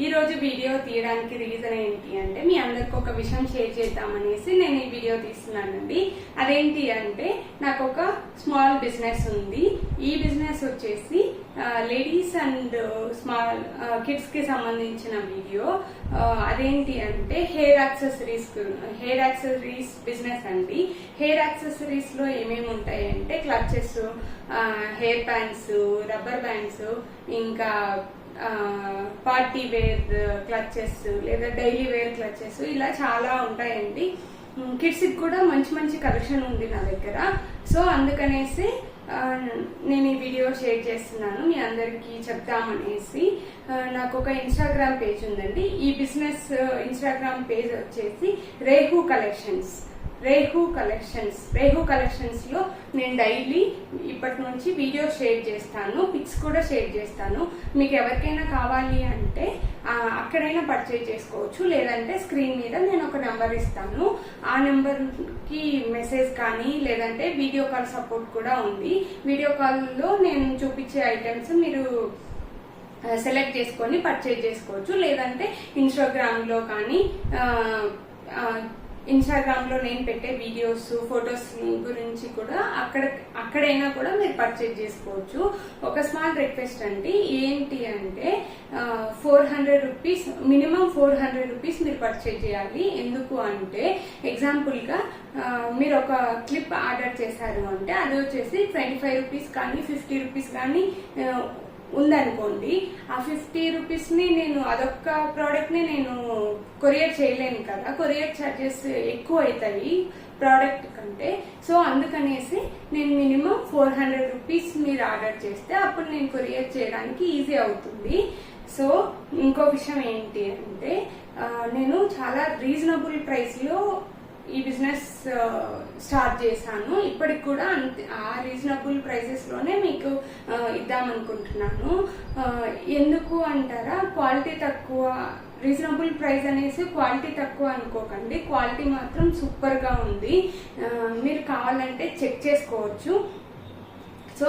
ఈ రోజు వీడియో తీయడానికి రీజన్ ఏంటి అంటే మీ అందరికి ఒక విషయం షేర్ చేద్దామనేసి నేను ఈ వీడియో తీస్తున్నానండి. అదేంటి అంటే నాకు ఒక స్మాల్ బిజినెస్ ఉంది. ఈ బిజినెస్ వచ్చేసి లేడీస్ అండ్ స్మాల్ కిడ్స్ కి సంబంధించిన వీడియో. అదేంటి అంటే హెయిర్ యాక్సెసరీస్ బిజినెస్ అండి. హెయిర్ యాక్సెసరీస్ లో ఏమేమి ఉంటాయి అంటే clutches, hair bands, rubber bands, ఇంకా పార్టీ వేర్ క్లచెస్ లేదా డైలీ వేర్ క్లచెస్, ఇలా చాలా ఉంటాయండి. కిడ్స్ కి కూడా మంచి మంచి కలెక్షన్ ఉంది నా దగ్గర. సో అందుకనేసి నేను ఈ వీడియో షేర్ చేస్తున్నాను, మీ అందరికి చెప్తామనేసి. నాకు ఒక ఇన్స్టాగ్రామ్ పేజ్ ఉందండి. ఈ బిజినెస్ ఇన్స్టాగ్రామ్ పేజ్ వచ్చేసి రేహు కలెక్షన్స్ లో నేను డైలీ ఇప్పటి నుంచి వీడియో షేర్ చేస్తాను, పిక్స్ కూడా షేర్ చేస్తాను. మీకు ఎవరికైనా కావాలి అంటే అక్కడైనా పర్చేజ్ చేసుకోవచ్చు, లేదంటే స్క్రీన్ మీద నేను ఒక నెంబర్ ఇస్తాను. ఆ నెంబర్ కి మెసేజ్ కానీ లేదంటే వీడియో కాల్ సపోర్ట్ కూడా ఉంది. వీడియో కాల్ లో నేను చూపించే ఐటమ్స్ మీరు సెలెక్ట్ చేసుకొని పర్చేజ్ చేసుకోవచ్చు, లేదంటే ఇన్స్టాగ్రామ్ లో కానీ ఇన్స్టాగ్రామ్ లో నేను పెట్టే వీడియోస్, ఫొటోస్ గురించి కూడా అక్కడైనా కూడా మీరు పర్చేజ్ చేసుకోవచ్చు. ఒక స్మాల్ రిక్వెస్ట్ అండి, ఏంటి అంటే 400 రూపీస్, మినిమం 400 రూపీస్ మీరు పర్చేజ్ చేయాలి. ఎందుకు అంటే ఎగ్జాంపుల్ గా మీరు ఒక క్లిప్ ఆర్డర్ చేశారు అంటే అది వచ్చేసి 25 రూపీస్ కానీ 50 రూపీస్ కానీ ఉందనుకోండి. ఆ 50 రూపీస్ ని నేను అదొక్క ప్రోడక్ట్ ని నేను కొరియర్ చేయలేను కదా, కొరియర్ ఛార్జెస్ ఎక్కువ అవుతాయి ప్రోడక్ట్ కంటే. సో అందుకనేసి నేను మినిమం 400 రూపీస్ మీరు ఆర్డర్ చేస్తే అప్పుడు నేను కొరియర్ చేయడానికి ఈజీ అవుతుంది. సో ఇంకో విషయం ఏంటి అంటే నేను చాలా రీజనబుల్ ప్రైస్ లో ఈ బిజినెస్ స్టార్ట్ చేశాను. ఇప్పటికి కూడా ఆ రీజనబుల్ ప్రైసెస్ లోనే మీకు ఇద్దామనుకుంటున్నాను. ఎందుకు అంటారా, క్వాలిటీ తక్కువ, రీజనబుల్ ప్రైస్ అనేసి క్వాలిటీ తక్కువ అనుకోకండి, క్వాలిటీ మాత్రం సూపర్ గా ఉంది. మీరు కావాలంటే చెక్ చేసుకోవచ్చు. సో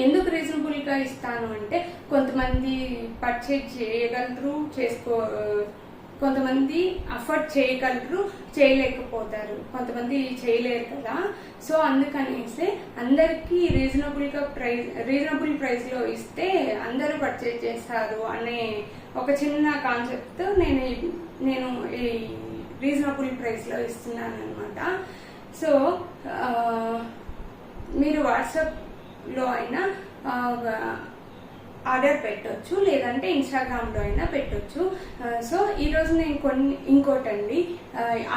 ఎందుకు రీజనబుల్ గా ఇస్తాను అంటే కొంతమంది పర్చేజ్ చేయగలరు, కొంతమంది అఫోర్డ్ చేయగలరు, చేయలేకపోతారు, కొంతమంది చేయలేరు కదా. సో అందుకనేసి అందరికి రీజనబుల్ ప్రైస్ లో ఇస్తే అందరూ పర్చేజ్ చేస్తారు అనే ఒక చిన్న కాన్సెప్ట్ నేను ఈ రీజనబుల్ ప్రైస్ లో ఇస్తున్నాను అనమాట. సో మీరు వాట్సాప్ లో అయినా ఆర్డర్ పెట్టొచ్చు, లేదంటే ఇన్స్టాగ్రామ్ లో అయినా పెట్టొచ్చు. సో ఈ రోజు నేను ఇంకోటండి,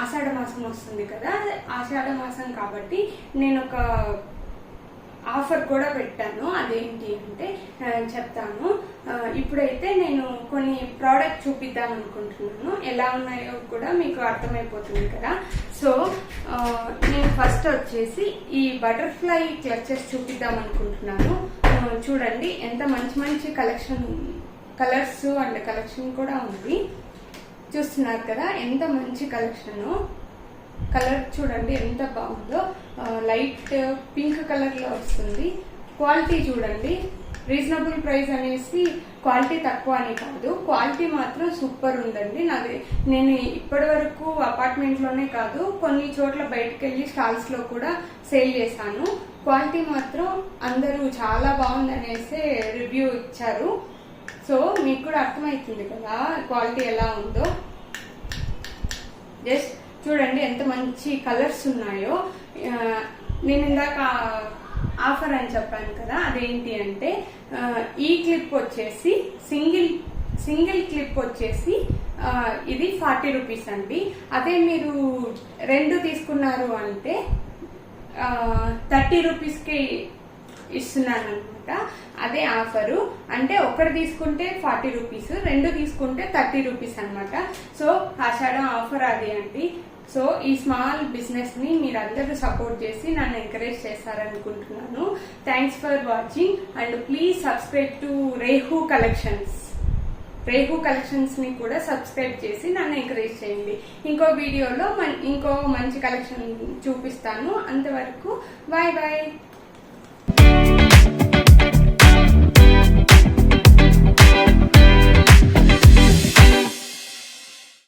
ఆషాఢ మాసం వస్తుంది కదా, ఆషాఢ మాసం కాబట్టి నేను ఒక ఆఫర్ కూడా పెట్టాను. అదేంటి అంటే చెప్తాను. ఇప్పుడైతే నేను కొన్ని ప్రోడక్ట్ చూపిద్దాం అనుకుంటున్నాను, ఎలా ఉన్నాయో కూడా మీకు అర్థమైపోతుంది కదా. సో నేను ఫస్ట్ వచ్చేసి ఈ బటర్ఫ్లై క్లచెస్ చూపిద్దాం అనుకుంటున్నాను. చూడండి ఎంత మంచి మంచి కలర్స్ అండ్ కలెక్షన్ కూడా ఉంది. చూస్తున్నారు కదా ఎంత మంచి కలెక్షన్. కలర్ చూడండి ఎంత బాగుందో, లైట్ పింక్ కలర్ లో వస్తుంది. క్వాలిటీ చూడండి, రీజనబుల్ ప్రైస్ అనేసి క్వాలిటీ తక్కువ అని కాదు, క్వాలిటీ మాత్రం సూపర్ ఉందండి. నేను ఇప్పటి వరకు అపార్ట్మెంట్ లోనే కాదు, కొన్ని చోట్ల బయటకు వెళ్ళి స్టాల్స్ లో కూడా సేల్ చేశాను. క్వాలిటీ మాత్రం అందరూ చాలా బాగుంది అనేసి రివ్యూ ఇచ్చారు. సో మీకు కూడా అర్థమవుతుంది కదా క్వాలిటీ ఎలా ఉందో. జస్ట్ చూడండి ఎంత మంచి కలర్స్ ఉన్నాయో. నేను ఇందాక ఆఫర్ అని చెప్పాను కదా, అదేంటి అంటే ఈ క్లిప్ వచ్చేసి సింగిల్ క్లిప్ వచ్చేసి ఇది 40 రూపీస్ అండి. అదే మీరు 2 తీసుకున్నారు అంటే 30 రూపీస్ కి ఇస్తున్నాను అనమాట. అదే ఆఫరు అంటే ఒకటి తీసుకుంటే 40 రూపీస్, 2 తీసుకుంటే 30 రూపీస్ అనమాట. సో ఆషాఢం ఆఫర్ అది అండి. సో ఈ స్మాల్ బిజినెస్ ని మీరందరూ సపోర్ట్ చేసి నన్ను ఎంకరేజ్ చేస్తారనుకుంటున్నాను. Thanks for watching and please subscribe to Rehu collections ని కూడా సబ్స్క్రైబ్ చేసి నన్ను ఎంకరేజ్ చేయండి. ఇంకో వీడియోలో ఇంకో మంచి కలెక్షన్ చూపిస్తాను. అంతవరకు బాయ్ బాయ్.